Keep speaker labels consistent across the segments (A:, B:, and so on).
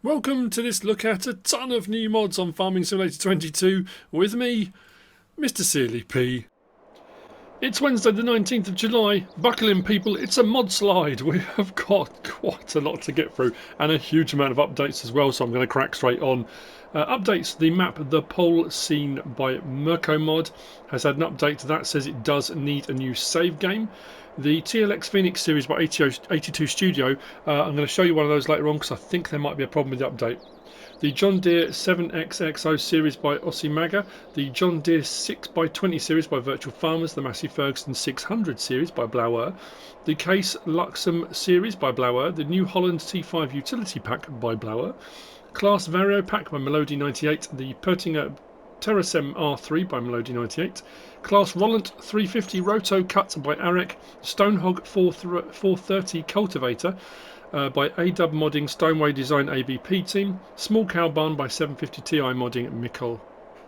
A: Welcome to this look at a ton of new mods on Farming Simulator 22 with me, MrSealyp. It's Wednesday the 19th of July. Buckle in people, it's a mod slide. We have got quite a lot to get through and a huge amount of updates as well, so I'm going to crack straight on. Updates, the map The Pole Seen by Mod has had an update to that, says it does need a new save game. The TLX Phoenix series by 82 Studio, I'm going to show you one of those later on because I think there might be a problem with the update. The John Deere 7XXO series by Osimaga, the John Deere 6x20 series by Virtual Farmers, the Massey Ferguson 600 series by Plow, the Case Luxem series by Plow, the New Holland T5 utility pack by Plow, Class Vario pack by Młody 98, the Pertinger Terrasem R3 by Młody 98, Class Rollant 350 Roto Cut by Arek, Stonehog 430 Cultivator by ADL Modding Stoneway Design ABP Team, Small Cow Barn by 750 Ti Modding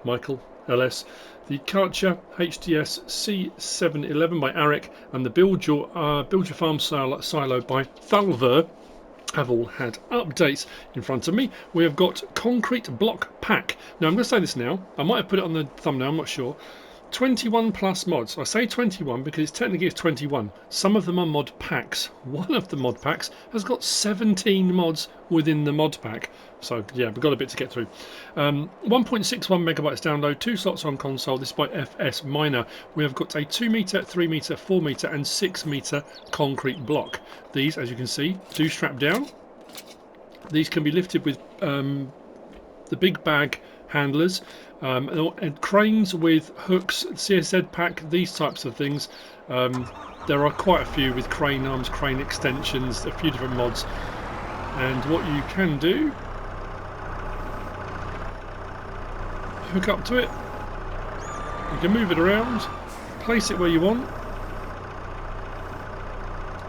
A: Michael LS, the Karcher HDS C711 by Arek, and the Build Your Farm Silo by Thalver have all had updates. In front of me we have got Concrete Block Pack. Now I'm going to say this now, I might have put it on the thumbnail, I'm not sure. 21 plus mods. I say 21 because technically it's 21. Some of them are mod packs. One of the mod packs has got 17 mods within the mod pack. So yeah, we've got a bit to get through. 1.61 megabytes download, 2 slots on console. This is by FS Miner. We have got a 2 meter, 3 meter, 4 meter and 6 meter concrete block. These, as you can see, do strap down. These can be lifted with the big bag handlers, and cranes with hooks, CSZ pack, these types of things. There are quite a few with crane arms, crane extensions, a few different mods. And what you can do, hook up to it, you can move it around, place it where you want,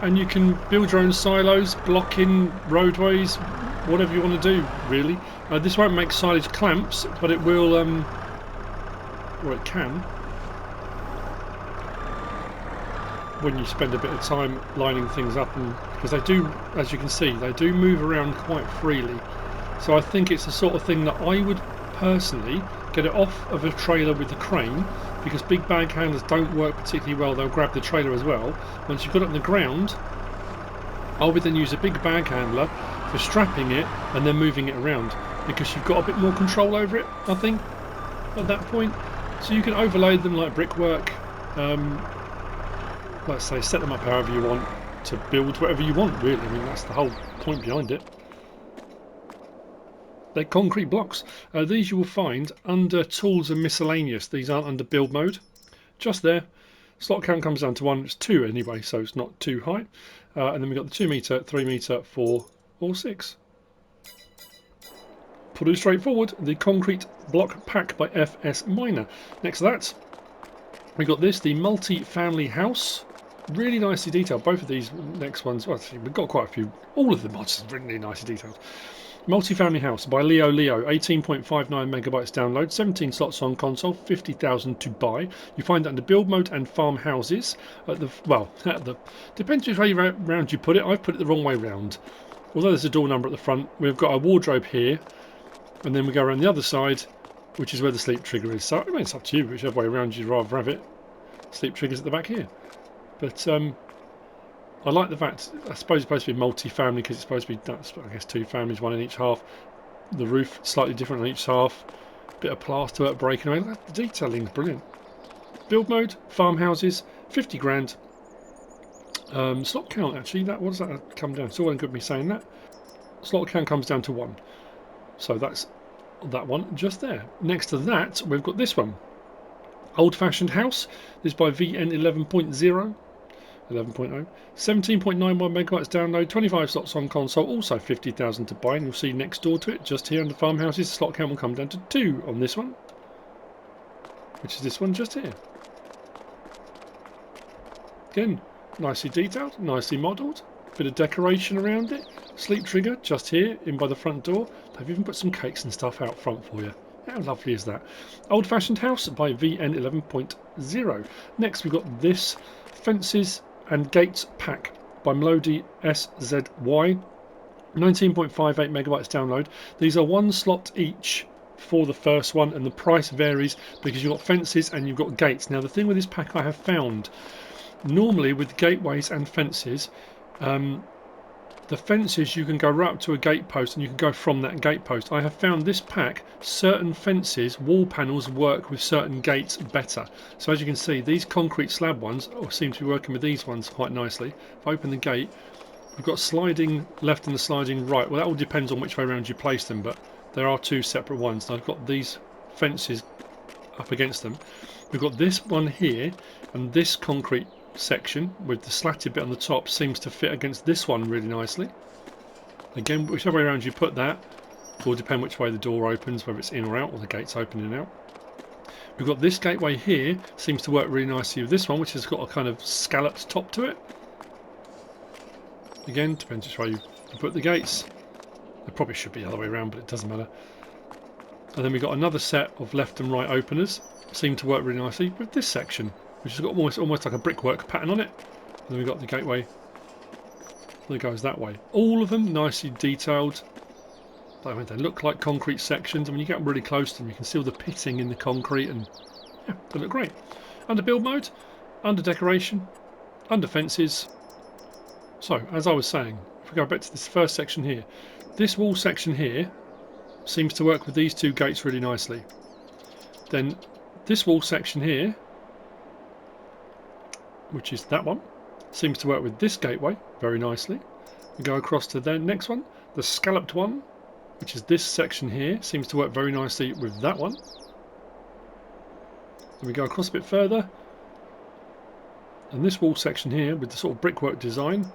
A: and you can build your own silos, block in roadways, whatever you want to do really. This won't make silage clamps, but it will, or it can, when you spend a bit of time lining things up, and because they do, as you can see, they do move around quite freely. So I think it's the sort of thing that I would personally get it off of a trailer with the crane, because big bag handlers don't work particularly well, they'll grab the trailer as well. Once you've got it on the ground, I would then use a big bag handler for strapping it and then moving it around, because you've got a bit more control over it, I think, at that point. So you can overlay them like brickwork, let's say set them up however you want to build whatever you want really. I mean, that's the whole point behind it. They're concrete blocks. These you will find under tools and miscellaneous. These aren't under build mode. Just there. Slot count comes down to 1. It's 2 anyway, so it's not too high. And then we've got the 2 meter, 3 meter, 4 or 6. Pretty straightforward. The Concrete Block Pack by FS Miner. Next to that, we got this, the Multi-Family House. Really nicely detailed. Both of these next ones, well, we've got quite a few. All of the mods are really nicely detailed. Multi-Family House by LeoLeo, 18.59 megabytes download, 17 slots on console, 50,000 to buy. You find that under build mode and farmhouses. Depends which way round you put it. I've put it the wrong way round. Although there's a door number at the front, we've got a wardrobe here, and then we go around the other side, which is where the sleep trigger is. So I mean, it's up to you, whichever way around you'd rather have it. Sleep trigger's at the back here. But I like the fact, I suppose it's supposed to be multi-family because it's supposed to be, I guess, 2 families, 1 in each half. The roof slightly different on each half. Bit of plaster work breaking away. The detailing's brilliant. Build mode, farmhouses, 50 grand. Slot count actually, what does that come down to? All good me saying that. Slot count comes down to 1. So that's that one just there. Next to that, we've got this one. Old Fashioned House. This is by VN 11.0. 11.0, 17.91 megabytes download, 25 slots on console, also 50,000 to buy, and you'll see next door to it, just here under farmhouses, the slot count will come down to 2 on this one, which is this one just here. Again, nicely detailed, nicely modelled, bit of decoration around it, sleep trigger just here, in by the front door. They've even put some cakes and stuff out front for you. How lovely is that? Old Fashioned House by VN 11.0. Next we've got this, Fences and Gates Pack by Młody SZY. 19.58 megabytes download. These are 1 slot each for the first one, and the price varies because you've got fences and you've got gates. Now the thing with this pack I have found, normally with gateways and fences, the fences you can go right up to a gate post and you can go from that gate post. I have found this pack, certain fences, wall panels work with certain gates better. So as you can see, these concrete slab ones seem to be working with these ones quite nicely. If I open the gate, we've got sliding left and the sliding right. Well, that all depends on which way around you place them, but there are 2 separate ones. And I've got these fences up against them. We've got this one here, and this concrete section with the slatted bit on the top seems to fit against this one really nicely. Again, whichever way around you put that will depend which way the door opens, whether it's in or out, or the gate's open and out. We've got this gateway here, seems to work really nicely with this one, which has got a kind of scalloped top to it. Again, depends which way you put the gates. It probably should be the other way around, but it doesn't matter. And then we've got another set of left and right openers, seem to work really nicely with this section, which has got almost like a brickwork pattern on it. And then we've got the gateway that goes that way. All of them nicely detailed. They look like concrete sections, and when you get really close to them you can see all the pitting in the concrete, and yeah, they look great. Under build mode, under decoration, under fences. So, as I was saying, if we go back to this first section here, this wall section here seems to work with these 2 gates really nicely. Then this wall section here, which is that one, seems to work with this gateway very nicely. We go across to the next one, the scalloped one, which is this section here, seems to work very nicely with that one. Then we go across a bit further, and this wall section here with the sort of brickwork design,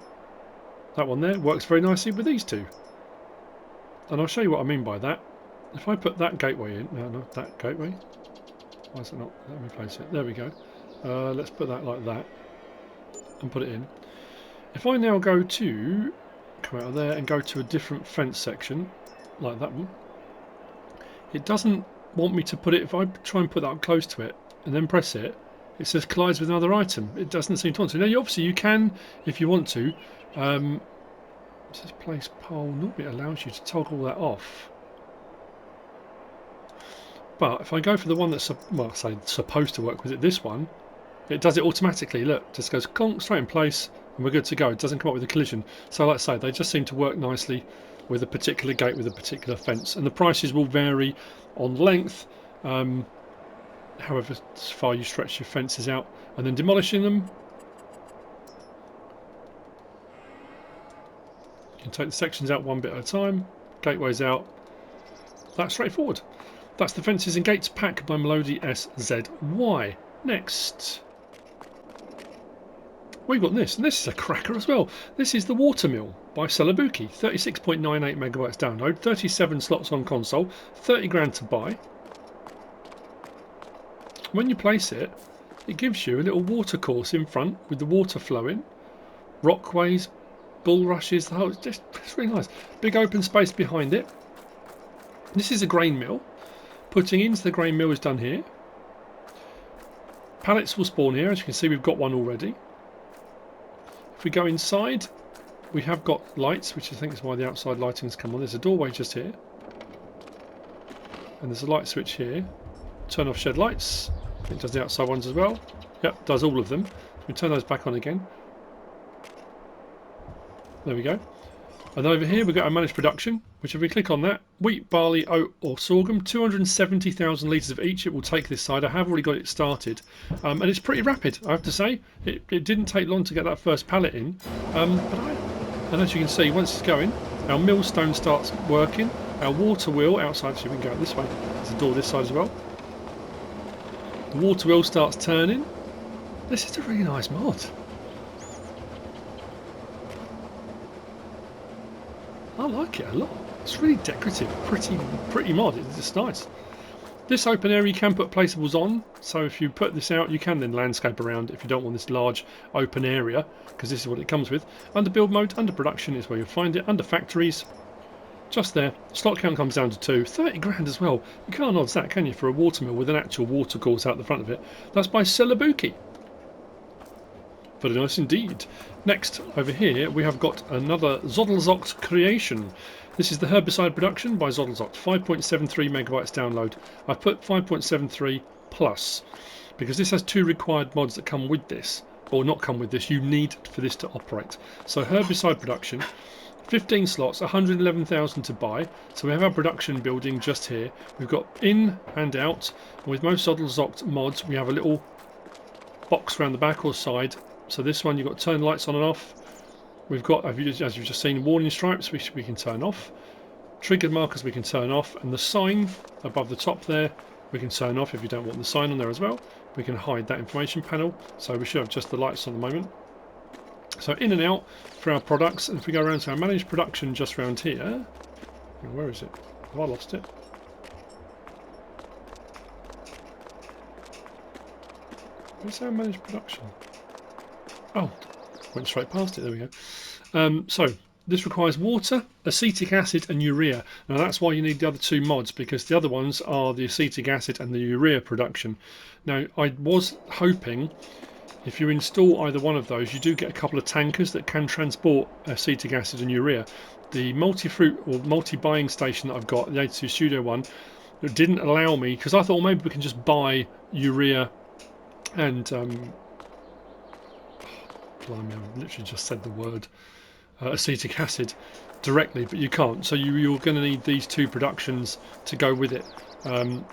A: that one there, works very nicely with these 2. And I'll show you what I mean by that. If I put that gateway in, no, not that gateway. Why is it not? Let me place it. There we go. Let's put that like that and put it in. If I now go to, come out of there and go to a different fence section, like that one, it doesn't want me to put it. If I try and put that up close to it and then press it, it says collides with another item. It doesn't seem to want to. Now, obviously you can, if you want to, it says place pole. Normally it allows you to toggle that off. But if I go for the one that's, well, say supposed to work with it, this one, it does it automatically. Look, just goes conk straight in place, and we're good to go. It doesn't come up with a collision. So, like I say, they just seem to work nicely with a particular gate, with a particular fence, and the prices will vary on length, however far you stretch your fences out, and then demolishing them. You can take the sections out one bit at a time, gateways out. That's straightforward. That's the Fences and Gates pack by Młody SZY. Next, we've got this, and this is a cracker as well. This is the Watermill by celobuki. 36.98 megabytes download, 37 slots on console, 30 grand to buy. When you place it, it gives you a little water course in front with the water flowing, rockways, bulrushes, the whole, it's really nice. Big open space behind it. This is a grain mill. Putting into the grain mill is done here. Pallets will spawn here. As you can see, we've got one already. If we go inside, we have got lights, which I think is why the outside lighting has come on. There's a doorway just here, and there's a light switch here. Turn off shed lights. It does the outside ones as well. Yep, does all of them. We turn those back on again. There we go. And over here we've got our managed production, which if we click on that, wheat, barley, oat or sorghum, 270,000 litres of each it will take this side. I have already got it started, and it's pretty rapid, I have to say. It didn't take long to get that first pallet in, and as you can see, once it's going, our millstone starts working, our water wheel outside, so we can go out this way, there's a door this side as well. The water wheel starts turning. This is a really nice mod. I like it a lot. It's really decorative, pretty mod. It's just nice. This open area you can put placeables on, so if you put this out you can then landscape around if you don't want this large open area, because this is what it comes with. Under build mode, under production is where you'll find it. Under factories, just there. Slot count comes down to 2. 30 grand as well. You can't odds that, can you, for a watermill with an actual water course out the front of it. That's by celobuki. Very nice indeed. Next, over here, we have got another ZoddelZockt creation. This is the Herbicide production by ZoddelZockt. 5.73 megabytes download. I've put 5.73 plus because this has 2 required mods that come with this, or not come with this. You need for this to operate. So Herbicide production, 15 slots, 111,000 to buy. So we have our production building just here. We've got in and out. And with most ZoddelZockt mods, we have a little box around the back or side. So this one, you've got to turn lights on and off. We've got, as you've just seen, warning stripes which we can turn off. Triggered markers we can turn off. And the sign above the top there, we can turn off if you don't want the sign on there as well. We can hide that information panel. So we should have just the lights on at the moment. So in and out for our products. And if we go around to our managed production just around here. Where is it? Have I lost it? Where's our managed production? Oh, went straight past it. There we go. So this requires water, acetic acid and urea. Now that's why you need the other 2 mods, because the other ones are the acetic acid and the urea production. Now I was hoping if you install either one of those, you do get a couple of tankers that can transport acetic acid and urea. The multi-fruit or multi-buying station that I've got, the 82 Studio one, it didn't allow me, because I thought, well, maybe we can just buy urea and blimey, I've literally just said the word acetic acid directly, but you can't. So you're going to need these 2 productions to go with it.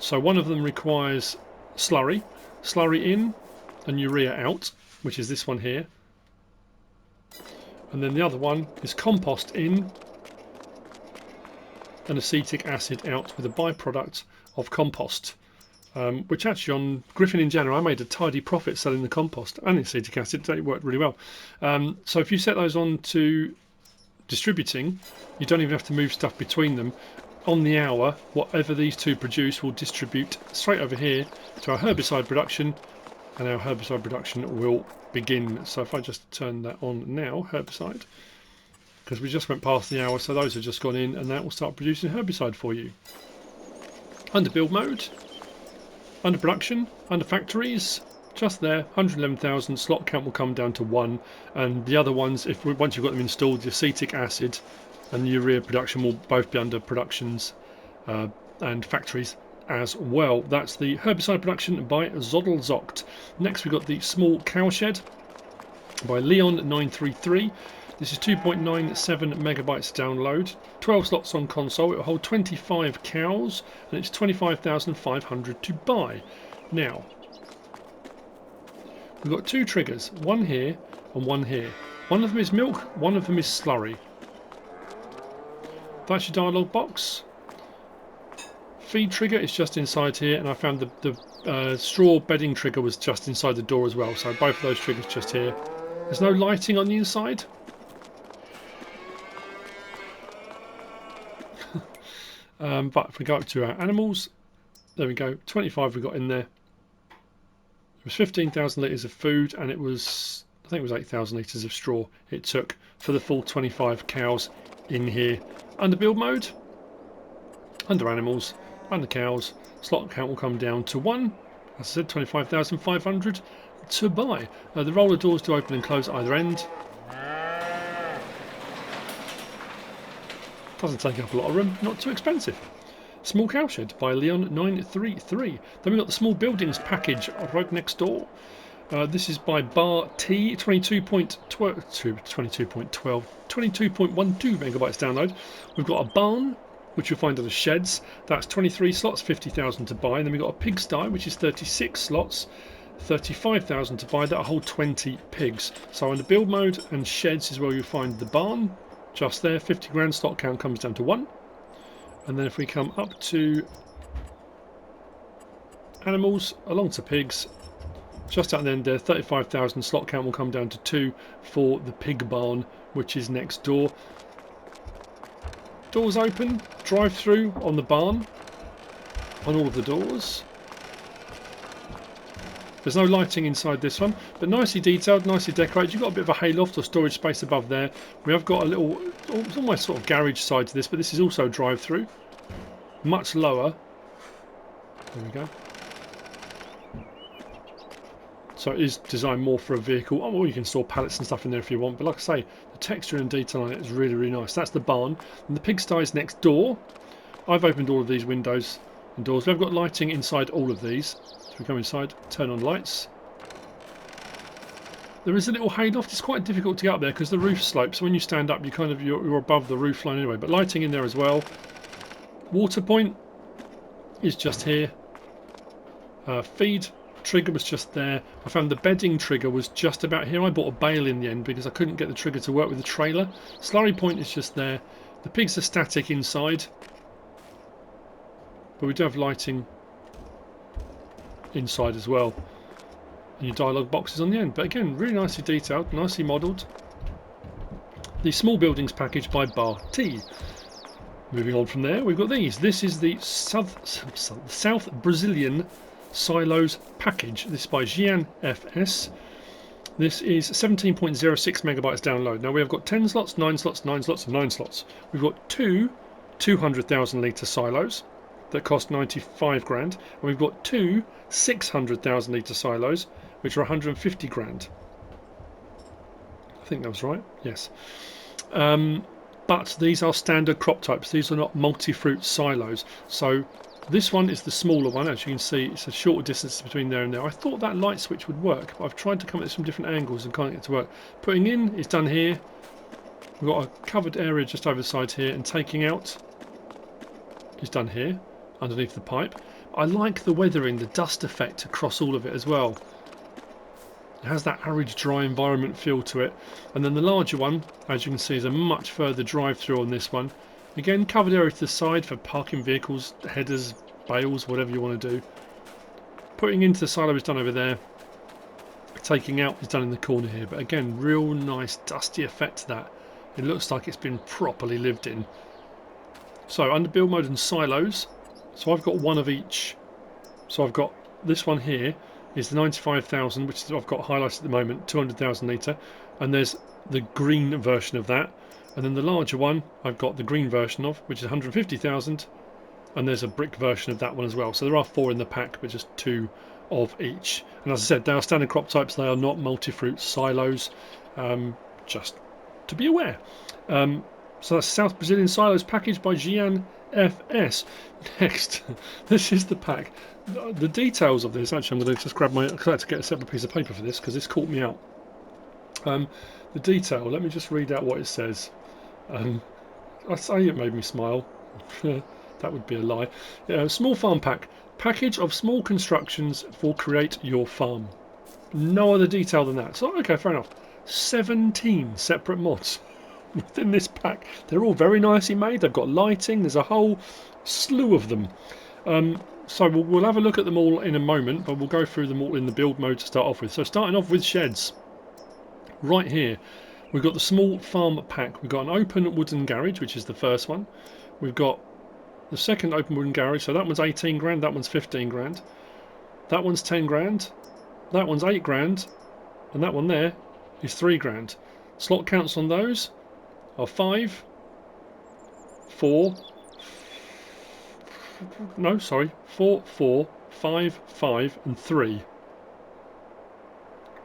A: So one of them requires slurry in and urea out, which is this one here, and then the other one is compost in and acetic acid out with a byproduct of compost. Which actually on Griffin in general I made a tidy profit selling the compost and the acetic acid. It worked really well. So if you set those on to distributing, you don't even have to move stuff between them. On the hour, whatever these 2 produce will distribute straight over here to our herbicide production, and our herbicide production will begin. So if I just turn that on now, herbicide, because we just went past the hour, so those have just gone in, and that will start producing herbicide for you. Under build mode, under production, under factories, just there, 111,000. Slot count will come down to 1, and the other ones, once you've got them installed, the acetic acid and urea production will both be under productions and factories as well. That's the herbicide production by ZoddelZockt. Next we've got the small cowshed by Leon933. This is 2.97 megabytes download, 12 slots on console. It will hold 25 cows, and it's 25,500 to buy. Now, we've got 2 triggers, one here and one here. One of them is milk, one of them is slurry. That's your dialogue box. Feed trigger is just inside here, and I found the straw bedding trigger was just inside the door as well. So both of those triggers just here. There's no lighting on the inside. But if we go up to our animals, there we go, 25 we got in there. It was 15,000 litres of food, and it was, I think it was 8,000 litres of straw it took for the full 25 cows in here. Under build mode, under animals, under cows, slot count will come down to 1. As I said, 25,500 to buy. The roller doors do open and close at either end. Doesn't take up a lot of room, not too expensive. Small cowshed by Leon933. Then we've got the small buildings package right next door. This is by BarT, 22.12, 22.12 megabytes download. We've got a barn, which you'll find under sheds. That's 23 slots, 50,000 to buy. And then we've got a pigsty, which is 36 slots, 35,000 to buy. That'll hold 20 pigs. So in the build mode and sheds is where you'll find the barn. Just there, 50 grand, slot count comes down to 1. And then if we come up to animals, along to pigs, just at the end there, 35,000, slot count will come down to 2 for the pig barn, which is next door. Doors open, drive through on the barn, on all of the doors. There's no lighting inside this one, but nicely detailed, nicely decorated. You've got a bit of a hayloft or storage space above there. We have got a little, it's almost sort of garage side to this, but this is also drive through. Much lower. There we go. So it is designed more for a vehicle. Oh, well, you can store pallets and stuff in there if you want. But like I say, the texture and detail on it is really, really nice. That's the barn. And the pigsty is next door. I've opened all of these windows and doors. We've got lighting inside all of these. So we come inside, turn on lights. There is a little hayloft. It's quite difficult to get up there because the roof slopes. So when you stand up, you're above the roof line anyway. But lighting in there as well. Water point is just here. Feed trigger was just there. I found the bedding trigger was just about here. I bought a bale in the end because I couldn't get the trigger to work with the trailer. Slurry point is just there. The pigs are static inside, but we do have lighting inside as well. And your dialogue boxes on the end. But again, really nicely detailed, nicely modelled. The small buildings package by BarT. Moving on from there, we've got these. This is the South Brazilian Silos package. This is by Gian FS. This is 17.06 megabytes download. Now we have got 10 slots, 9 slots, 9 slots, and 9 slots. We've got two 200,000 litre silos that cost 95 grand, and we've got two 600,000 litre silos which are 150 grand. I think that was right. Yes. But these are standard crop types. These are not multi-fruit silos. So this one is the smaller one. As you can see, it's a shorter distance between there and there. I thought that light switch would work, but I've tried to come at this from different angles and can't get it to work. Putting in is done here. We've got a covered area just over the side here, and taking out is done here underneath the pipe. I like the weathering, the dust effect across all of it as well. It has that arid, dry environment feel to it. And then the larger one, as you can see, is a much further drive through on this one. Again, covered area to the side for parking vehicles, headers, bales, whatever you want to do. Putting into the silo is done over there. Taking out is done in the corner here. But again, real nice dusty effect to that. It looks like it's been properly lived in. So under build mode and silos, so I've got one of each. So I've got this one here is the 95,000, which is I've got highlighted at the moment, 200,000 litre, and there's the green version of that. And then the larger one I've got the green version of, which is 150,000, and there's a brick version of that one as well. So there are 4 in the pack, but just 2 of each. And as I said, they are standard crop types. They are not multi-fruit silos, just to be aware. So that's South Brazilian Silos package by Gian FS. Next, this is the pack. The details of this, actually I'm going to just grab my, I had to get a separate piece of paper for this because this caught me out. The detail, let me just read out what it says. I say it made me smile. That would be a lie. Small farm pack. Package of small constructions for create your farm. No other detail than that. So, okay, fair enough. 17 separate mods within this pack. They're all very nicely made. They've got lighting. There's a whole slew of them. So we'll have a look at them all in a moment, but we'll go through them all in the build mode to start off with. So starting off with sheds. Right here, we've got the small farm pack. We've got an open wooden garage, which is the first one. We've got the second open wooden garage. So that one's 18 grand. That one's 15 grand. That one's 10 grand. That one's 8 grand. And that one there is 3 grand. Slot counts on those are 5, 4, 4, 5, 5 and 3.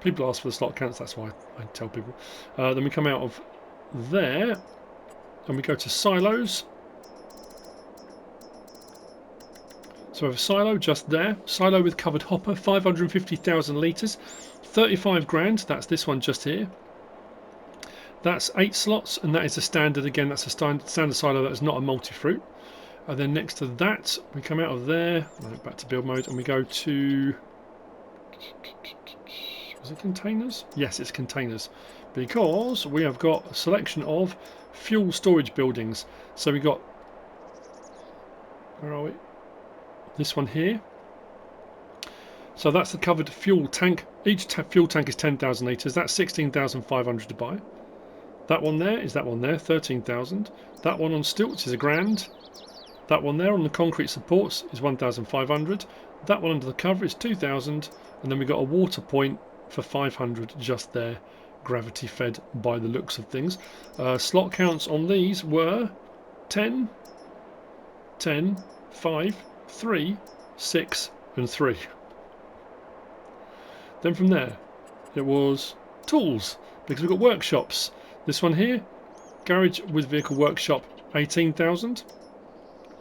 A: People ask for the slot counts, that's why I tell people. Then we come out of there and we go to silos. So we have a silo just there. Silo with covered hopper, 550,000 litres, 35 grand. That's this one just here. That's 8 slots, and that is a standard. Again, that's a standard silo. That is not a multi-fruit. And then next to that, we come out of there, back to build mode, and we go to... Was it containers? Yes, it's containers. Because we have got a selection of fuel storage buildings. So we got... Where are we? This one here. So that's the covered fuel tank. Each fuel tank is 10,000 litres. That's 16,500 to buy. That one there is that one there, 13,000. That one on stilts is £1,000. That one there on the concrete supports is 1,500. That one under the cover is 2,000. And then we've got a water point for 500 just there, gravity fed by the looks of things. Slot counts on these were 10, 10, 5, 3, 6 and 3. Then from there, it was tools, because we've got workshops. This one here, garage with vehicle workshop, 18,000.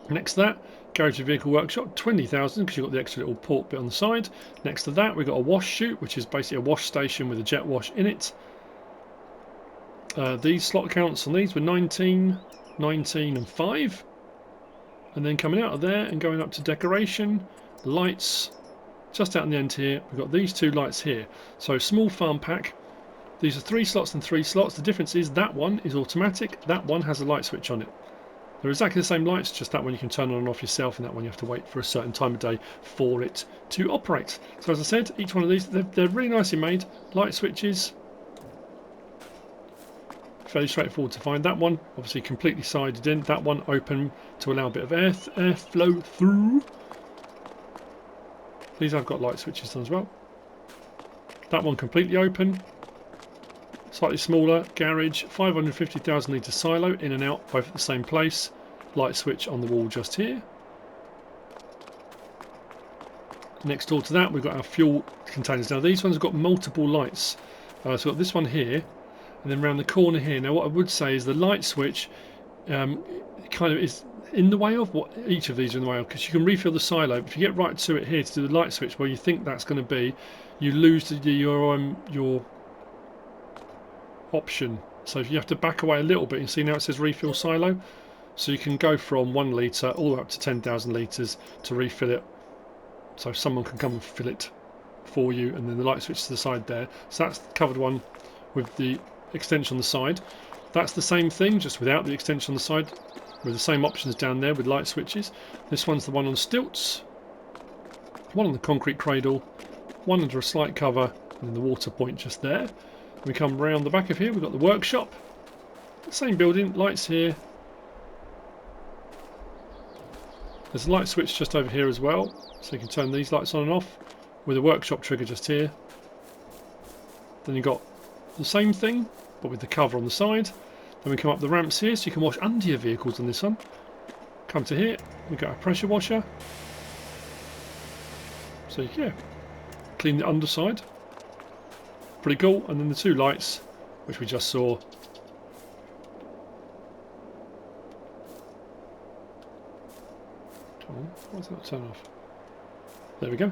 A: Next to that, garage with vehicle workshop, 20,000, because you've got the extra little port bit on the side. Next to that, we've got a wash chute, which is basically a wash station with a jet wash in it. These slot counts on these were 19, 19 and 5. And then coming out of there and going up to decoration, lights, just out in the end here, we've got these two lights here. So small farm pack. These are 3 slots and 3 slots. The difference is that one is automatic, that one has a light switch on it. They're exactly the same lights, just that one you can turn on and off yourself, and that one you have to wait for a certain time of day for it to operate. So as I said, each one of these, they're really nicely made. Light switches, fairly straightforward to find. That one obviously completely sided in, that one open to allow a bit of air flow through. These have got light switches on as well. That one completely open, slightly smaller garage, 550,000 litre silo, in and out both at the same place. Light switch on the wall just here. Next door to that we've got our fuel containers. Now these ones have got multiple lights, so we've got this one here, and then around the corner here. Now what I would say is the light switch kind of is in the way of what each of these are in the way of, because you can refill the silo. If you get right to it here to do the light switch where you think that's going to be, you lose your option. So you have to back away a little bit. You see now it says refill silo, so you can go from 1 litre all the way up to 10,000 litres to refill it, so someone can come and fill it for you. And then the light switch to the side there, so that's the covered one with the extension on the side. That's the same thing, just without the extension on the side, with the same options down there with light switches. This one's the one on stilts, one on the concrete cradle, one under a slight cover, and then the water point just there. We come round the back of here, we've got the workshop, same building, lights here. There's a light switch just over here as well, so you can turn these lights on and off with a workshop trigger just here. Then you've got the same thing, but with the cover on the side. Then we come up the ramps here, so you can wash under your vehicles on this one. Come to here, we've got a pressure washer. So yeah, clean the underside. Pretty cool. And then the 2 lights, which we just saw. Why does that turn off? There we go.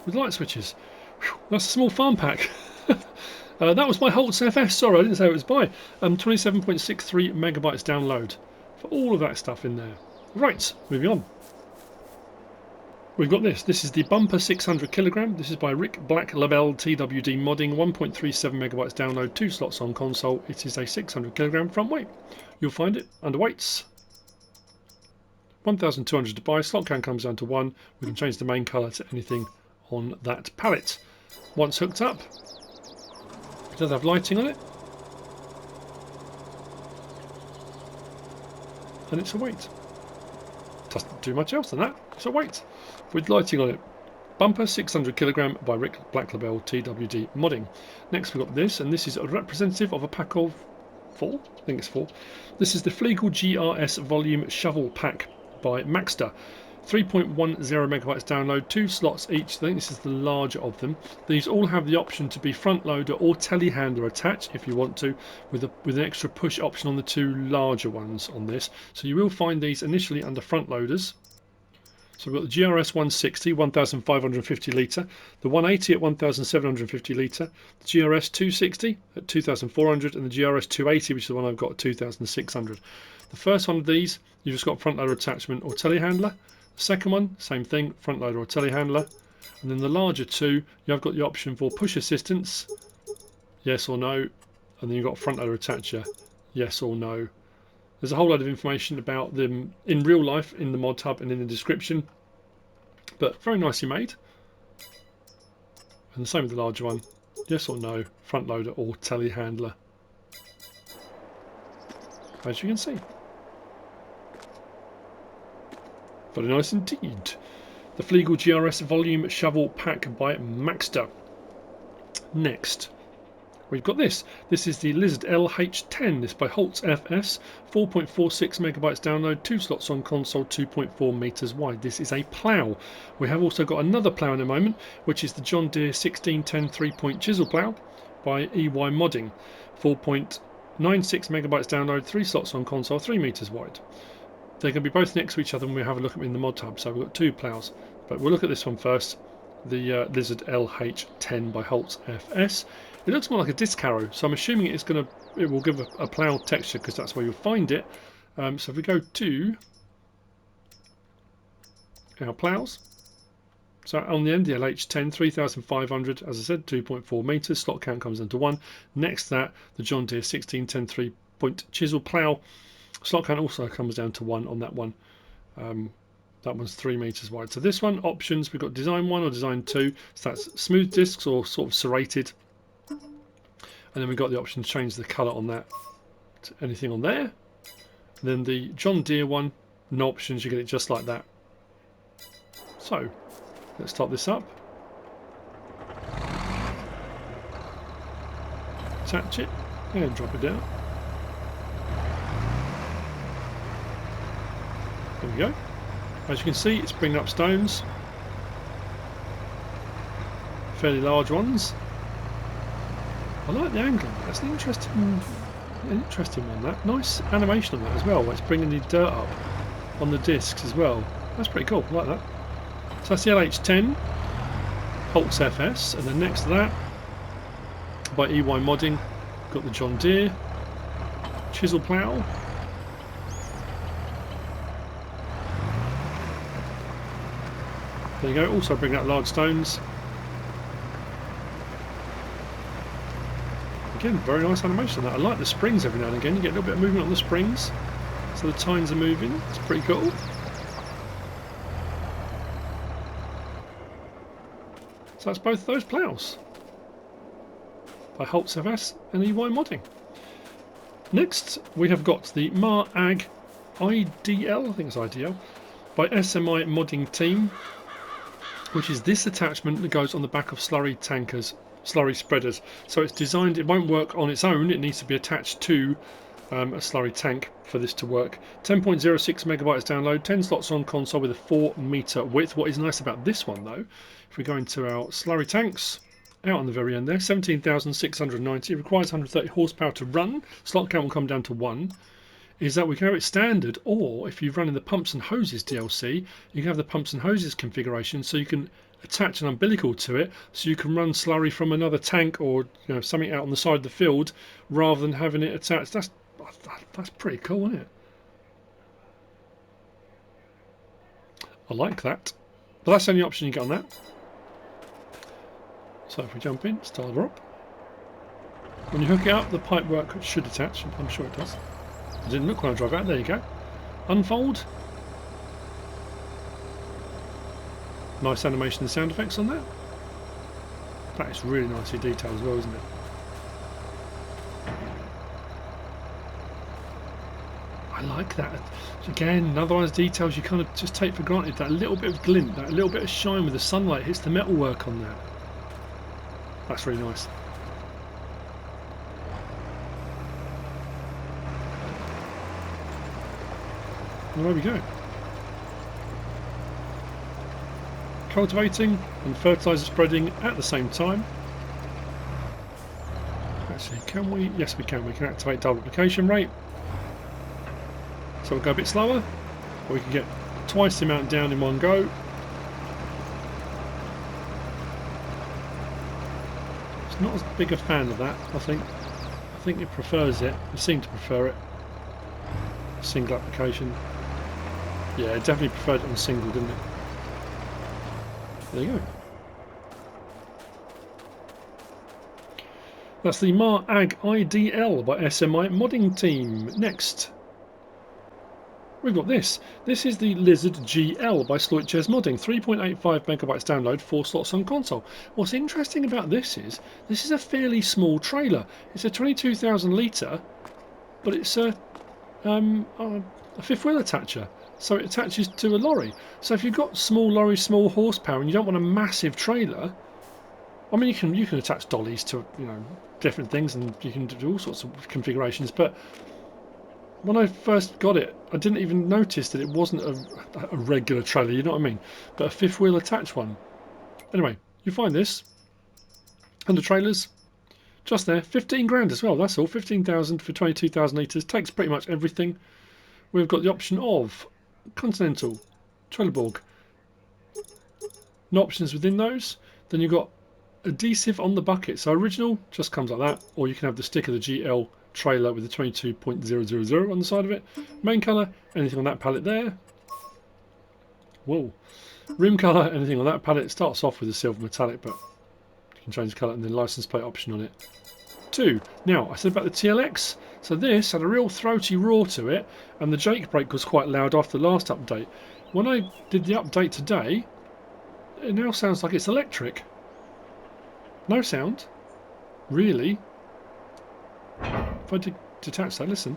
A: With light switches. Whew, that's a small farm pack. That was my Holzs FS. Sorry, I didn't say it was by. 27.63 megabytes download for all of that stuff in there. Right, moving on. We've got this. This is the Bumper 600 kilogram. This is by Labele TWD Modding. 1.37 megabytes download. 2 slots on console. It is a 600 kilogram front weight. You'll find it under weights. 1,200 to buy. Slot count comes down to 1. We can change the main colour to anything on that pallet. Once hooked up, it does have lighting on it, and it's a weight. Doesn't do much else than that. It's a weight with lighting on it. Bumper 600 kilogram by Labele TWD Modding. Next we've got this, and this is a representative of a pack of 4. I think it's 4. This is the Fliegl GRS Volume Shovel Pack by Maxter. 3.10 megabytes download, 2 slots each. I think this is the larger of them. These all have the option to be front loader or telehandler attached if you want to, with an extra push option on the 2 larger ones on this. So you will find these initially under front loaders. So we've got the GRS 160, 1,550 litre, the 180 at 1,750 litre, the GRS 260 at 2,400, and the GRS 280, which is the one I've got, at 2,600. The first one of these, you've just got front loader attachment or telehandler. The second one, same thing, front loader or telehandler. And then the larger 2, you have got the option for push assistance, yes or no, and then you've got front loader attacher, yes or no. There's a whole load of information about them in real life in the mod hub and in the description, but very nicely made. And the same with the larger one, yes or no, front loader or telehandler, as you can see. Very nice indeed. The Fliegl GRS Volume Shovel Pack by Maxter. Next, we've got this. This is the Lizard LH10. This by Holzs FS, 4.46 megabytes download, 2 slots on console, 2.4 meters wide. This is a plough. We have also got another plough in a moment, which is the John Deere 1610 3-point Chisel plough by EY Modding, 4.96 megabytes download, 3 slots on console, 3 meters wide. They're going to be both next to each other when we have a look at them in the mod tab. So we've got 2 ploughs, but we'll look at this one first. The Lizard LH10 by Holzs FS. It looks more like a disc harrow, so I'm assuming it will give a plough texture because that's where you'll find it. So if we go to our ploughs, so on the end, the LH10 3500, as I said, 2.4 meters. Slot count comes into 1. Next to that, the John Deere 1610 3-point Chisel plough. Slot count also comes down to 1 on that one. That one's 3 meters wide. So this one, options, we've got design 1 or design 2. So that's smooth discs or sort of serrated. And then we've got the option to change the colour on that to anything on there. And then the John Deere one, no options, you get it just like that. So let's start this up. Attach it and drop it down. There we go. As you can see, it's bringing up stones, fairly large ones. I like the angle. That's an interesting one. That nice animation on that as well. Where it's bringing the dirt up on the discs as well. That's pretty cool. I like that. So that's the LH10, Holzs FS, and then next to that, by EY Modding, got the John Deere Chisel plough. There you go, also bring out large stones. Again, very nice animation on that. I like the springs every now and again. You get a little bit of movement on the springs, so the tines are moving. It's pretty cool. So that's both those ploughs by Holzs FS and EY Modding. Next, we have got the MrSealyp IDL, I think it's IDL, by SMI Modding Team, which is this attachment that goes on the back of slurry tankers, slurry spreaders. So it's designed, it won't work on its own, it needs to be attached to a slurry tank for this to work. 10.06 megabytes download, 10 slots on console with a 4 meter width. What is nice about this one though, if we go into our slurry tanks, out on the very end there, 17,690, requires 130 horsepower to run, slot count will come down to 1. Is that we can have it standard, or if you're running the pumps and hoses DLC, you can have the pumps and hoses configuration, so you can attach an umbilical to it, so you can run slurry from another tank or something out on the side of the field, rather than having it attached. That's pretty cool, isn't it? I like that. But that's the only option you get on that. So if we jump in, start her up. When you hook it up, the pipe work should attach. I'm sure it does. It didn't look when I drove out. There you go. Unfold. Nice animation and sound effects on that. That is really nicely detailed as well, isn't it? I like that. Again, another one of those details you kind of just take for granted. That little bit of glint, that little bit of shine with the sunlight hits the metal work on that. That's really nice. And there we go. Cultivating and fertiliser spreading at the same time. Actually, can we? Yes, we can. We can activate double application rate. So we'll go a bit slower, or we can get twice the amount down in one go. It's not as big a fan of that, I think. I think it prefers it. It seemed to prefer it. Single application. Yeah, it definitely preferred it on single, didn't it? There you go. That's the MrSealyp IDL by SMI Modding Team. Next, we've got this. This is the Lizard GL by SleutjesModding. 3.85 megabytes download, 4 slots on console. What's interesting about this is a fairly small trailer. It's a 22,000 litre, but it's a fifth wheel attacher. So it attaches to a lorry. So if you've got small lorry, small horsepower, and you don't want a massive trailer, I mean, you can attach dollies to, you know, different things, and you can do all sorts of configurations. But when I first got it, I didn't even notice that it wasn't a regular trailer. You know what I mean? But a fifth wheel attached one. Anyway, you find this under trailers, just there, 15 grand as well. That's all. 15,000 for 22,000 litres. Takes pretty much everything. We've got the option of Continental, Trelleborg. No options within those. Then you've got adhesive on the bucket. So original just comes like that, or you can have the sticker, the GL trailer with the 22.000 on the side of it. Main colour, anything on that palette there. Whoa. Rim colour, anything on that palette. It starts off with a silver metallic, but you can change the colour, and then license plate option on it. 2. Now, I said about the TLX. So this had a real throaty roar to it, and the Jake brake was quite loud after the last update. When I did the update today, it now sounds like it's electric. No sound, really. If I detach that, listen.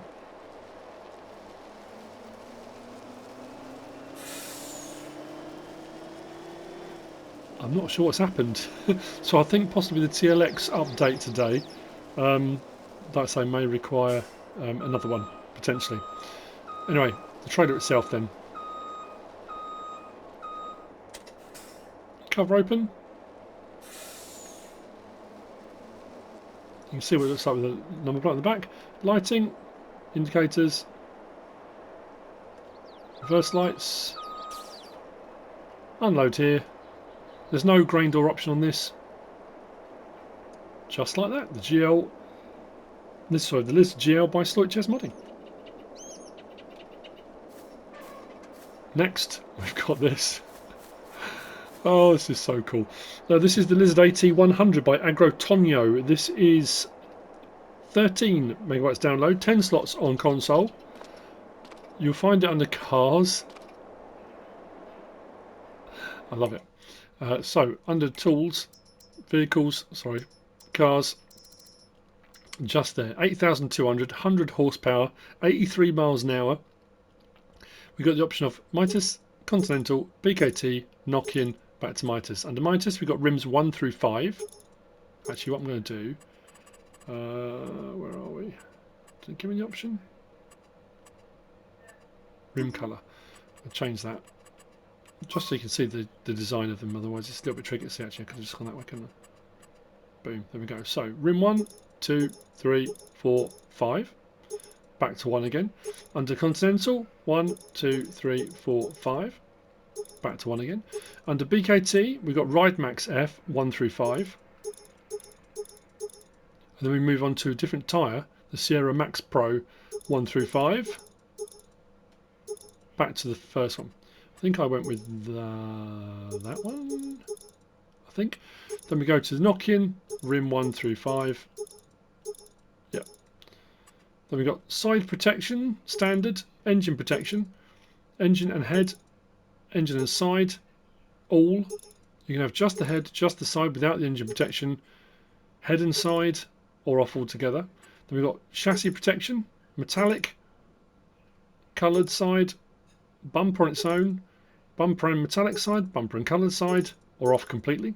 A: I'm not sure what's happened. So I think possibly the TLX update today, like I say, may require another one, potentially. Anyway, the trailer itself then. Cover open. You can see what it looks like with the number plate on the back. Lighting, indicators, reverse lights. Unload here. There's no grain door option on this. Just like that, the GL. The list GL by SleutjesModding. Next, we've got this. Oh, this is so cool. Now, this is the Lizard AT100 by Agro Tonho. This is 13 megabytes download, 10 slots on console. You'll find it under cars. I love it. So, under tools, vehicles, sorry, cars, just there. 8,200, 100 horsepower, 83 miles an hour. We've got the option of Mitas, Continental, BKT, Nokian, back to Mitas. Under Mitas, we've got rims 1 through 5. Actually, what I'm going to do, where are we? Did it give me the option? Rim colour. I'll change that. Just so you can see the design of them, otherwise it's a little bit tricky to see. Actually, I could have just gone that way, couldn't I? Boom, there we go. So, rim 1, 2, 3, 4, 5. Back to 1 again. Under Continental, 1, 2, 3, 4, 5. Back to 1 again. Under BKT, we've got Ride Max F, 1 through 5. And then we move on to a different tyre, the Sierra Max Pro, 1 through 5. Back to the first one. I think I went with that one, I think. Then we go to the Nokian, rim 1 through 5. Yep. Then we've got side protection, standard, engine protection, engine and head, engine and side, all. You can have just the head, just the side without the engine protection, head and side, or off altogether. Then we've got chassis protection, metallic, coloured side, bumper on its own, bumper and metallic side, bumper and coloured side, or off completely.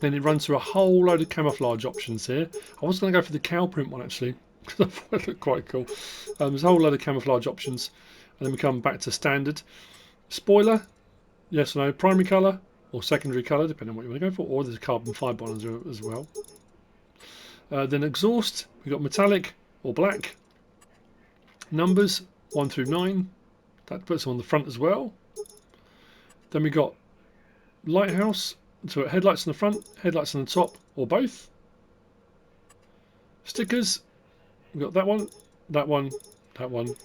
A: Then it runs through a whole load of camouflage options here. I was going to go for the cow print one actually, because I thought it looked quite cool. There's a whole load of camouflage options. And then we come back to standard. Spoiler, yes or no, primary colour or secondary colour, depending on what you want to go for, or there's a carbon fibre one as well. Then exhaust, we've got metallic or black. Numbers 1 through 9, that puts them on the front as well. Then we got lighthouse, so headlights on the front, headlights on the top, or both. Stickers, we've got that one, that one, that one,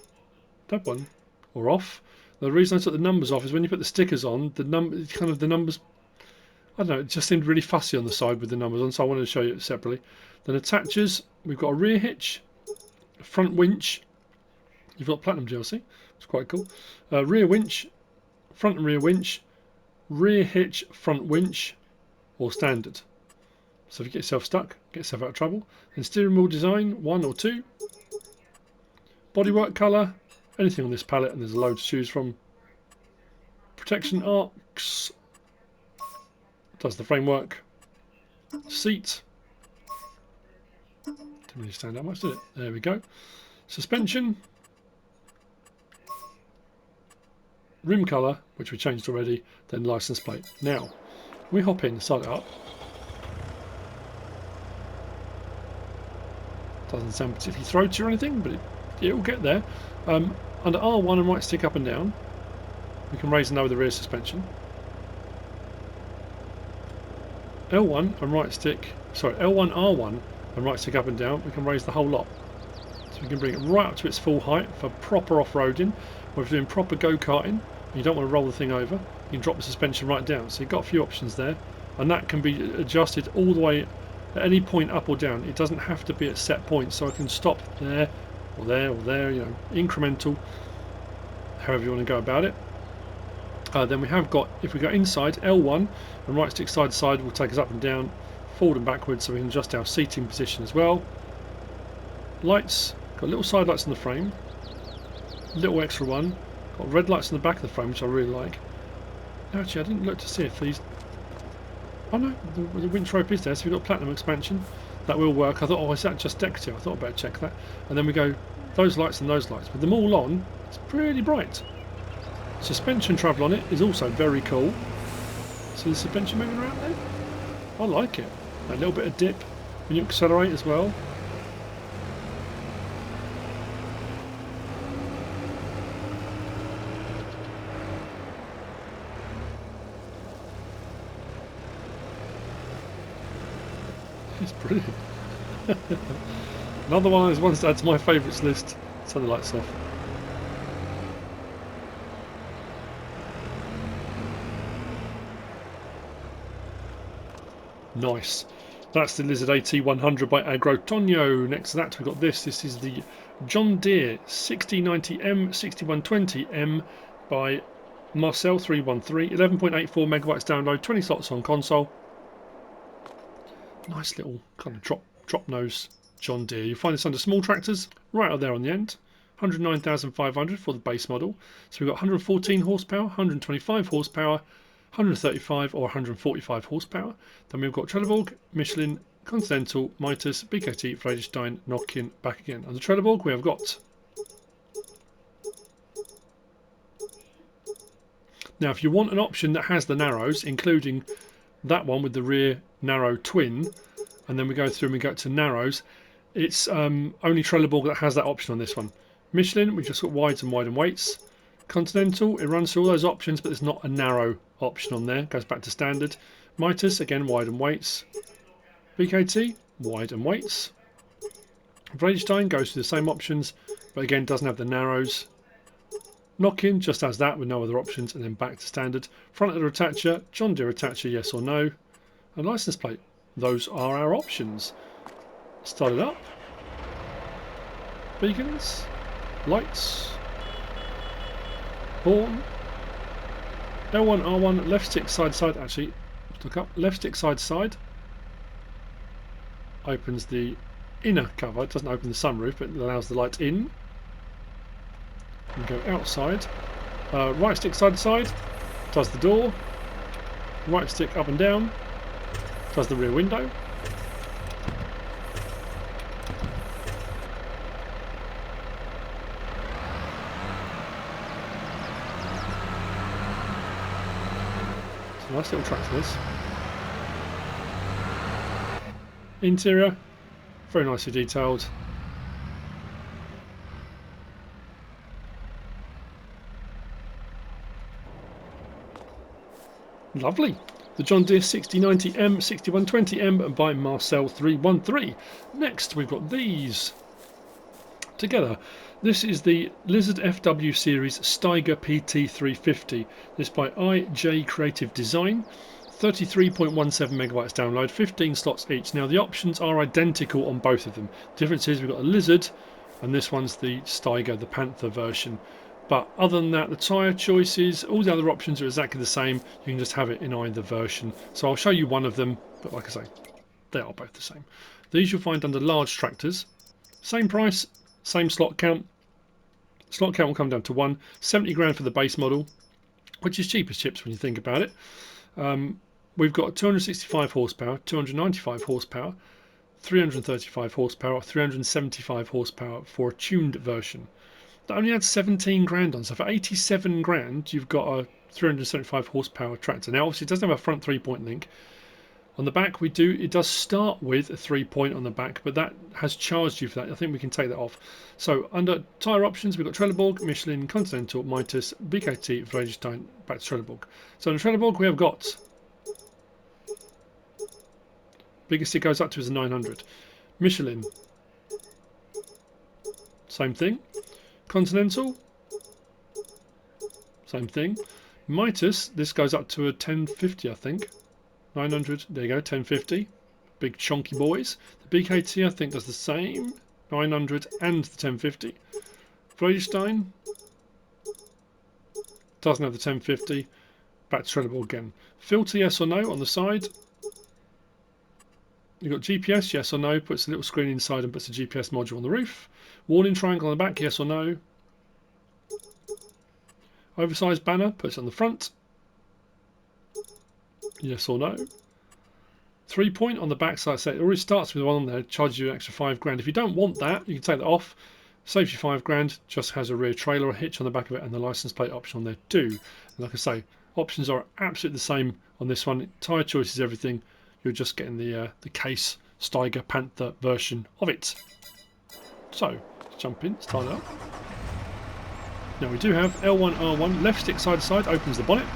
A: that one, or off. The reason I took the numbers off is when you put the stickers on, the numbers, I don't know, it just seemed really fussy on the side with the numbers on, so I wanted to show you it separately. Then attachers, we've got a rear hitch, a front winch, you've got platinum GLC, it's quite cool. Rear winch, front and rear winch, rear hitch, front winch, or standard. So if you get yourself stuck, get yourself out of trouble. Then steering wheel design, 1 or 2. Bodywork colour, anything on this palette, and there's a load to choose from. Protection arcs, does the framework. Seat. Didn't really stand out much, did it? There we go. Suspension. Rim colour, which we changed already. Then license plate. Now, we hop in, start it up. Doesn't sound particularly throaty or anything, but it will get there. Under R1 and right stick up and down, we can raise and lower the rear suspension. L1 and right stick, sorry, L1, R1 and right stick up and down, we can raise the whole lot. So we can bring it right up to its full height for proper off-roading, or if you're doing proper go-karting and you don't want to roll the thing over, you can drop the suspension right down. So you've got a few options there, and that can be adjusted all the way at any point up or down. It doesn't have to be at set points, so I can stop there or there or there, you know, incremental, however you want to go about it. Then we have got, if we go inside, L1 and right stick side to side will take us up and down, forward and backwards, so we can adjust our seating position as well. Lights, got little side lights on the frame, little extra one, got red lights on the back of the frame, which I really like. Actually, I didn't look to see if these, oh no, the winch rope is there, so we've got platinum expansion. That will work. I thought, oh, is that just decorative? I thought I'd better check that. And then we go those lights and those lights. With them all on, it's pretty bright. Suspension travel on it is also very cool. See the suspension moving around there? I like it. A little bit of dip when you accelerate as well. It's brilliant. Another one of those ones to add to my favourites list. Turn the lights off. Nice. That's the Lizard AT100 by Agro Tonho. Next to that we've got this. This is the John Deere 6090M 6120M by Marcel 313. 11.84 megabytes download, 20 slots on console. Nice little kind of drop nose John Deere. You'll find this under small tractors, right up there on the end. 109,500 for the base model. So we've got 114 horsepower, 125 horsepower, 135 or 145 horsepower. Then we've got Trelleborg, Michelin, Continental, Mitas, BKT, Fliegl, Nokian, back again. On the Trelleborg we have got. Now if you want an option that has the narrows, including that one with the rear narrow twin, and then we go through and we go to narrows, it's only Trelleborg that has that option on this one. Michelin, we've just got wides and wide and weights. Continental, it runs through all those options, but there's not a narrow option on there. It goes back to standard. Mitas, again, wide and weights. BKT, wide and weights. Fliegl goes through the same options, but again doesn't have the narrows. Nokian just has that with no other options, and then back to standard. Front of the attacher, John Deere attacher, yes or no. And license plate. Those are our options. Start it up. Beacons. Lights. Horn. L1, R1, left stick side to side. Actually, look up. Left stick side to side. Opens the inner cover. It doesn't open the sunroof, but it allows the light in. And go outside. Right stick side to side. Does the door. Right stick up and down. Does the rear window. It's a nice little track for this. Interior, very nicely detailed. Lovely. The John Deere 6090M 6120M by Marcel 313. Next we've got these together. This is the Lizard FW series Steiger PT350. This by IJ Creative Design. 33.17 megabytes download, 15 slots each. Now the options are identical on both of them. The difference is we've got a Lizard and this one's the Steiger, the Panther version. But other than that, the tyre choices, all the other options are exactly the same. You can just have it in either version. So I'll show you one of them, but like I say, they are both the same. These you'll find under large tractors. Same price, same slot count. Slot count will come down to 1. 70 grand for the base model, which is cheap as chips when you think about it. we've got 265 horsepower, 295 horsepower, 335 horsepower, 375 horsepower for a tuned version. That only had 17 grand on, so for 87 grand you've got a 375 horsepower tractor. Now obviously it doesn't have a front 3-point link. On the back it does start with a 3-point on the back, but that has charged you for that. I think we can take that off. So under tyre options we've got Trelleborg, Michelin, Continental, Mitas, BKT, Forage, back to Trelleborg. So on Trelleborg we have got, biggest it goes up to is a 900. Michelin, same thing. Continental, same thing. Mitas, this goes up to a 1050 I think. 900, there you go, 1050. Big chunky boys. The BKT I think does the same. 900 and the 1050. Fliegl doesn't have the 1050. Back to Trelleborg again. Filter yes or no on the side. You've got GPS, yes or no. Puts a little screen inside and puts a GPS module on the roof. Warning triangle on the back, yes or no. Oversized banner, puts it on the front. Yes or no. 3-point on the back, so I say it already starts with one on there, charges you an extra 5 grand. If you don't want that, you can take that off. Saves you 5 grand, just has a rear trailer or a hitch on the back of it and the license plate option on there too. And like I say, options are absolutely the same on this one. Tyre choices, everything. You're just getting the case Steiger Panther version of it. So, let's jump in, start it up. Now we do have L1, R1, left stick side to side, opens the bonnet.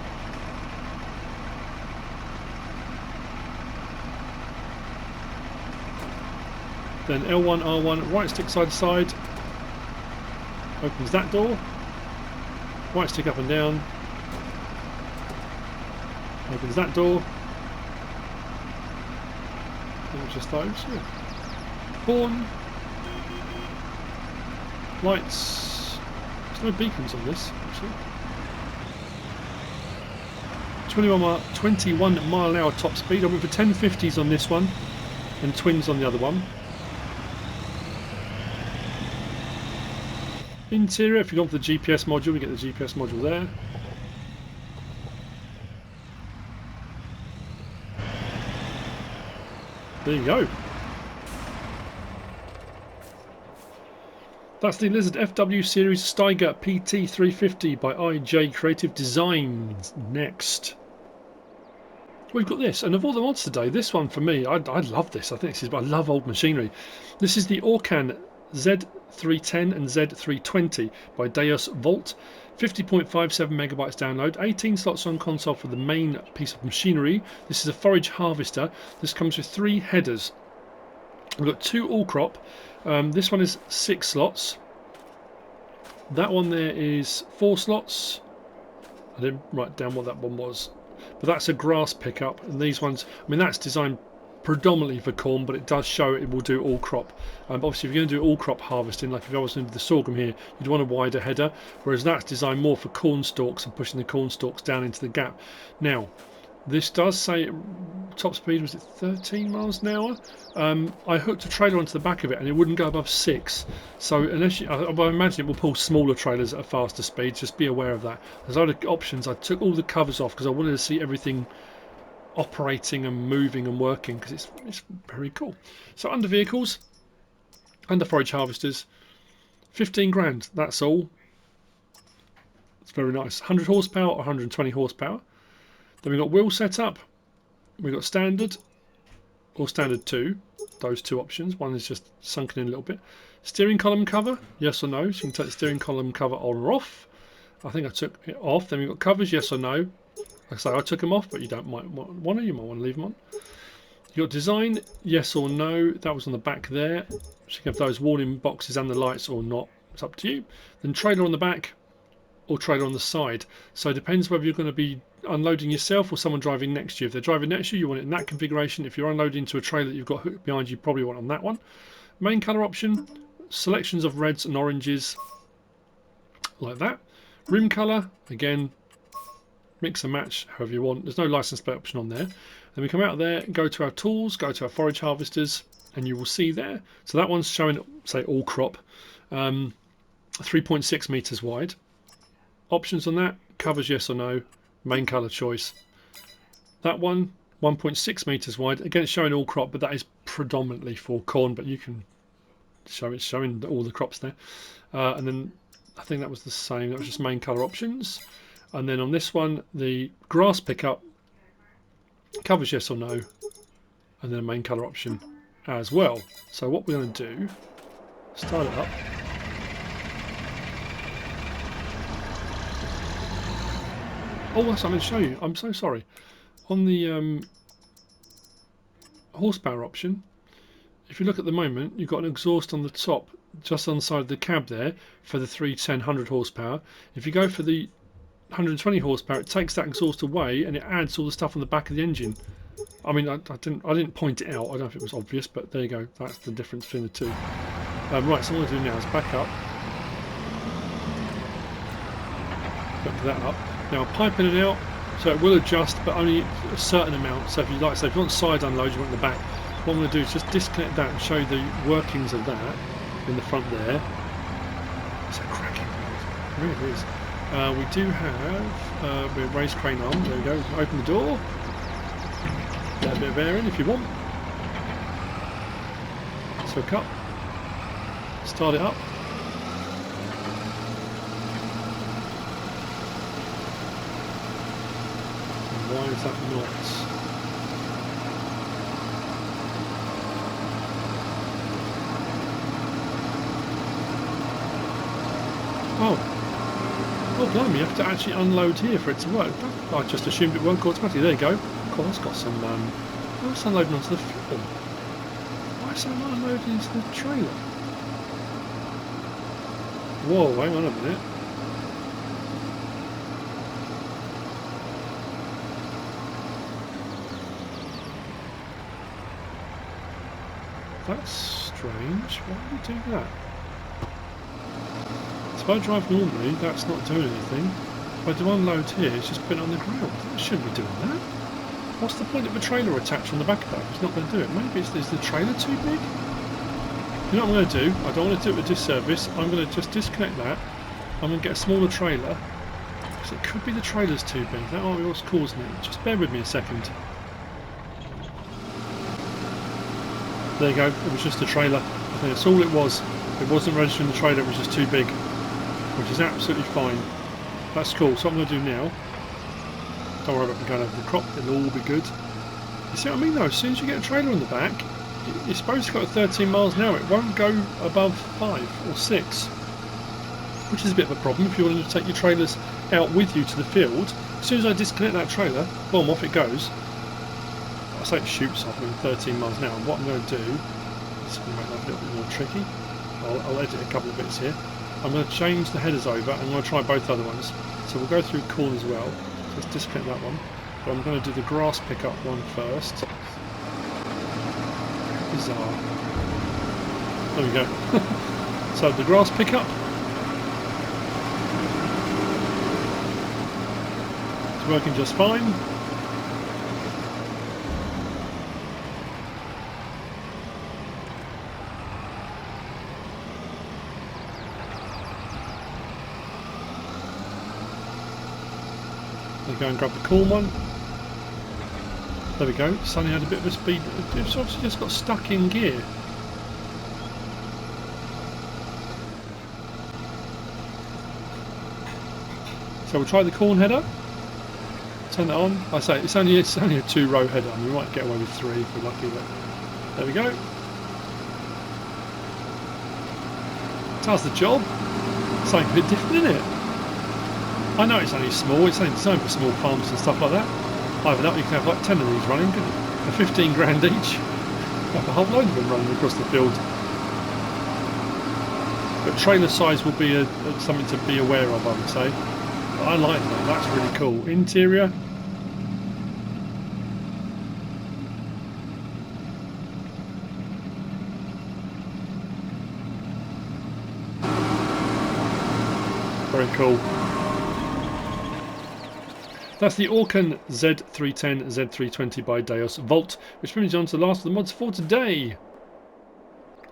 A: Then L1, R1, right stick side to side, opens that door. Right stick up and down, opens that door. Just those, yeah. Horn, lights. There's no beacons on this actually. 21 mile an hour top speed. I went for 1050s on this one and twins on the other one. Interior, if you go for the GPS module, we get the GPS module there. There you go. That's the Lizard FW Series Steiger PT350 by IJ Creative Designs. Next, we've got this, and of all the mods today, this one for me, I love this. I think this is, I love old machinery. This is the Orkan Z310 and Z320 by Deus Volt. 50.57 megabytes download, 18 slots on console for the main piece of machinery. This is a forage harvester. This comes with 3 headers. We've got 2 all crop. This one is 6 slots. That one there is 4 slots. I didn't write down what that one was, but that's a grass pickup. And these ones, I mean, that's designed predominantly for corn, but it does show it will do all crop. Obviously if you're going to do all crop harvesting, like if I was going to do the sorghum here, you'd want a wider header, whereas that's designed more for corn stalks and pushing the corn stalks down into the gap. Now this does say top speed, was it 13 miles an hour? I hooked a trailer onto the back of it and it wouldn't go above 6, so unless you, I imagine it will pull smaller trailers at a faster speed. Just be aware of that. There's other options. I took all the covers off because I wanted to see everything operating and moving and working, because it's very cool. So under vehicles, under forage harvesters, 15 grand, that's all. It's very nice. 100 horsepower or 120 horsepower. Then we've got wheel setup, we've got standard or standard 2, those 2 options. One is just sunken in a little bit. Steering column cover, yes or no, so you can take the steering column cover on or off. I think I took it off. Then we've got covers, yes or no. Like I say, I took them off, but you might want to leave them on. You got design, yes or no. That was on the back there. So you can have those warning boxes and the lights or not. It's up to you. Then trailer on the back or trailer on the side. So it depends whether you're going to be unloading yourself or someone driving next to you. If they're driving next to you, you want it in that configuration. If you're unloading to a trailer that you've got hooked behind you, probably want it on that one. Main colour option, selections of reds and oranges, like that. Rim colour, again, mix and match however you want. There's no license plate option on there. Then we come out of there, go to our tools, go to our forage harvesters, and you will see there. So that one's showing, say, all crop, 3.6 meters wide. Options on that, covers yes or no, main color choice. That one, 1.6 metres wide. Again, it's showing all crop, but that is predominantly for corn, but you can show it's showing all the crops there. And then I think that was the same. That was just main colour options. And then on this one, the grass pickup covers yes or no, and then a main colour option as well. So what we're going to do, start it up. Oh, that's something to show you. I'm so sorry. On the horsepower option, if you look at the moment, you've got an exhaust on the top, just on the side of the cab there, for the 310 100 horsepower. If you go for the 120 horsepower, it takes that exhaust away and it adds all the stuff on the back of the engine. I mean, I didn't point it out. I don't know if it was obvious, but there you go. That's the difference between the two. Right, so what I'm going to do now is back up. Back that up. Now piping it out, so it will adjust, but only a certain amount. So if you like, so if you want side unload, you want the back. What I'm going to do is just disconnect that and show you the workings of that in the front there. It's a cracking noise. It really is. We do have a raised crane arm. There we go. Open the door. Get a bit of air in if you want. So cut. Start it up. And why is that not? Oh, blimey, you have to actually unload here for it to work. I just assumed it worked automatically. There you go. Cool, that's got some... oh, it's unloading onto the field. Why is that not unloading into the trailer? Whoa, hang on a minute. That's strange. Why would you do that? If I drive normally, that's not doing anything. If I do unload here, it's just putting it on the ground. It shouldn't be doing that. What's the point of a trailer attached on the back of that? It's not going to do it. Maybe is the trailer too big? You know what I'm going to do? I don't want to do it with disservice. I'm going to just disconnect that. I'm going to get a smaller trailer. Because it could be the trailer's too big. That might be what's causing it. Just bear with me a second. There you go. It was just the trailer. I think that's all it was. It wasn't registering the trailer. It was just too big. Which is absolutely fine. That's cool. So what I'm going to do now, don't worry about me going over the crop, it'll all be good. You see what I mean though? As soon as you get a trailer on the back, you're supposed to go at 13 miles an hour. It won't go above 5 or 6, which is a bit of a problem if you want to take your trailers out with you to the field. As soon as I disconnect that trailer, boom, off it goes. I say it shoots off at 13 miles an hour. What I'm going to do, it's going to make that a little bit more tricky. I'll edit a couple of bits here. I'm going to change the headers over and I'm going to try both other ones. So we'll go through corn as well. Let's disconnect that one. But I'm going to do the grass pickup one first. Bizarre. There we go. So the grass pickup. It's working just fine. Go and grab the corn one. There we go. Sunny had a bit of a speed. It's obviously just got stuck in gear. So we'll try the corn header. Turn that on. I say it's only a 2-row header. We might get away with 3 if we're lucky. But there we go. Does the job. Something a bit different, isn't it? I know it's only small, it's only designed for small farms and stuff like that. Either that, you can have like 10 of these running, couldn't you? For 15 grand each. Have a whole load of them running across the field. But trailer size will be something to be aware of, I would say. But I like that, that's really cool. Interior. Very cool. That's the Orkan Z310 Z320 by ZoddelZockt, which brings you on to the last of the mods for today.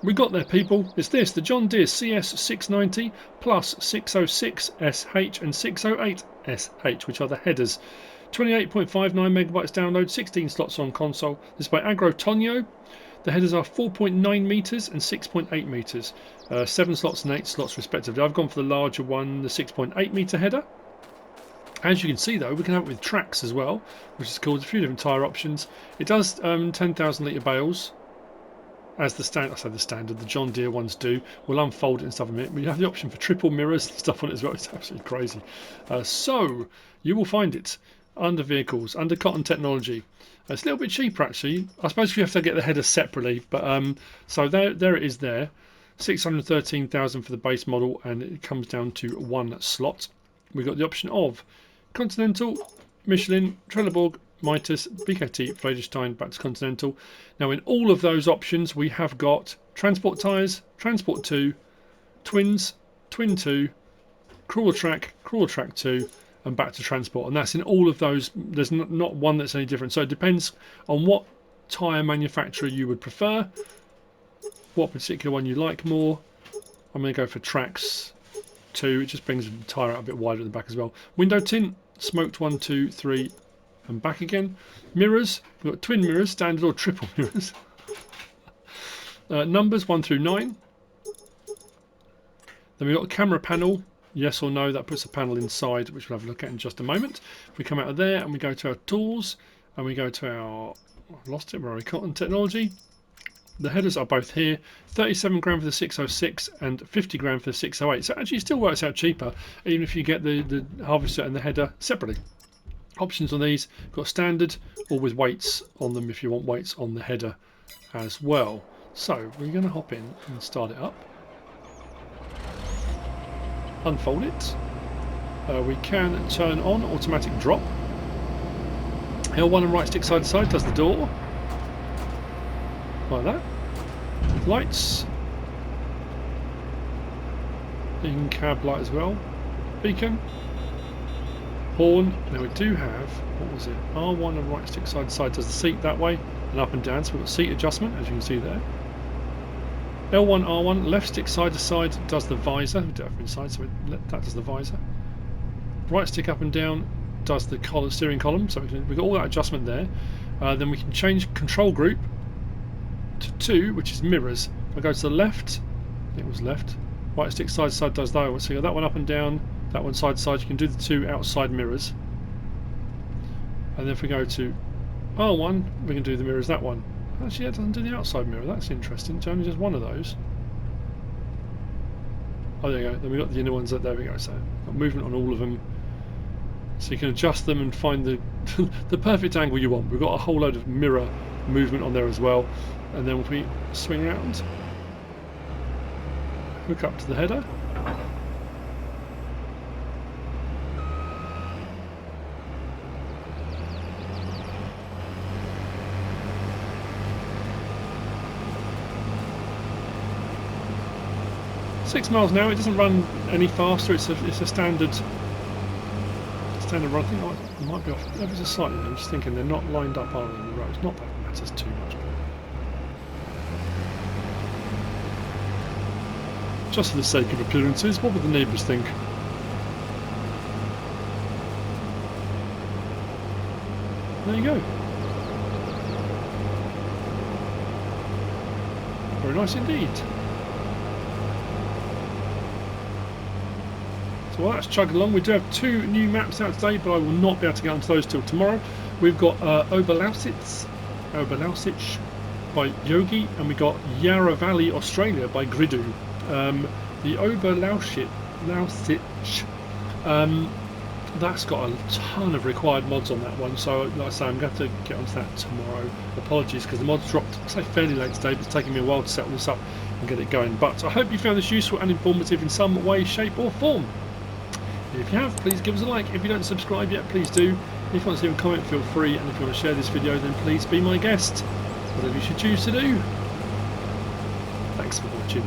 A: We got there, people. It's this, the John Deere CS690 plus 606SH and 608SH, which are the headers. 28.59 megabytes download, 16 slots on console. This is by Agro Tonho. The headers are 4.9 meters and 6.8 meters, 7 slots and 8 slots respectively. I've gone for the larger one, the 6.8 meter header. As you can see though, we can have it with tracks as well, which is cool. There's a few different tyre options. It does 10,000 litre bales, as the standard, the John Deere ones do. We'll unfold it and stuff in a minute. We have the option for triple mirrors and stuff on it as well. It's absolutely crazy. So you will find it under vehicles, under cotton technology. It's a little bit cheaper actually. I suppose you have to get the header separately, but so there it is there. 613,000 for the base model, and it comes down to 1 slot. We've got the option of Continental, Michelin, Trelleborg, Mitas, BKT, Fliegl, back to Continental. Now in all of those options we have got Transport tyres, Transport 2, Twins, Twin 2, Crawler Track 2, and back to Transport. And that's in all of those. There's not one that's any different. So it depends on what tyre manufacturer you would prefer, what particular one you like more. I'm going to go for Tracks 2. It just brings the tyre out a bit wider at the back as well. Window tint, smoked 1, 2, 3 and back again. Mirrors, we've got twin mirrors, standard or triple mirrors. Numbers 1 through 9. Then we've got a camera panel, yes or no. That puts a panel inside, which we'll have a look at in just a moment. If we come out of there and we go to our tools and we go to our, I lost it, where are we? Cotton technology. The headers are both here, 37 grand for the 606 and 50 grand for the 608. So actually it still works out cheaper, even if you get the harvester and the header separately. Options on these, got standard or with weights on them if you want weights on the header as well. So we're going to hop in and start it up. Unfold it. We can turn on automatic drop. L1 and right stick side to side does the door. Like that. Lights. In cab light as well. Beacon. Horn. Now we do have, what was it? R1 and right stick side to side does the seat that way and up and down. So we've got seat adjustment, as you can see there. L1, R1, left stick side to side does the visor. We do have inside, so that does the visor. Right stick up and down does the steering column. So we've got all that adjustment there. Then we can change control group to 2, which is mirrors. If I go to the left, I think it was left. Right stick side to side does that one. So you got that one up and down, that one side to side. You can do the 2 outside mirrors. And then if we go to R1, we can do the mirrors that one. Actually, it doesn't do the outside mirror. That's interesting. It's only just one of those. Oh, there you go. Then we've got the inner ones. There we go. So got movement on all of them. So you can adjust them and find the the perfect angle you want. We've got a whole load of mirror movement on there as well. And then if we swing around, hook up to the header. $6 miles an hour. It doesn't run any faster. It's a standard run. I think it might be off ever so slightly. I'm just thinking they're not lined up, are they, on the roads? Not that it matters too much, but just for the sake of appearances, what would the neighbours think? There you go. Very nice indeed. Well, that's chugged along. We do have 2 new maps out today, but I will not be able to get onto those till tomorrow. We've got Oberlausitz by Yogi, and we got Yarra Valley, Australia by Gridu. The Oberlausitz, that's got a ton of required mods on that one, so like I say, I'm going to have to get onto that tomorrow. Apologies, because the mods dropped, I say fairly late today, but it's taking me a while to set this up and get it going. But I hope you found this useful and informative in some way, shape or form. If you have, please give us a like. If you don't subscribe yet, please do. If you want to leave a comment, feel free. And if you want to share this video, then please be my guest. Whatever you should choose to do. Thanks for watching.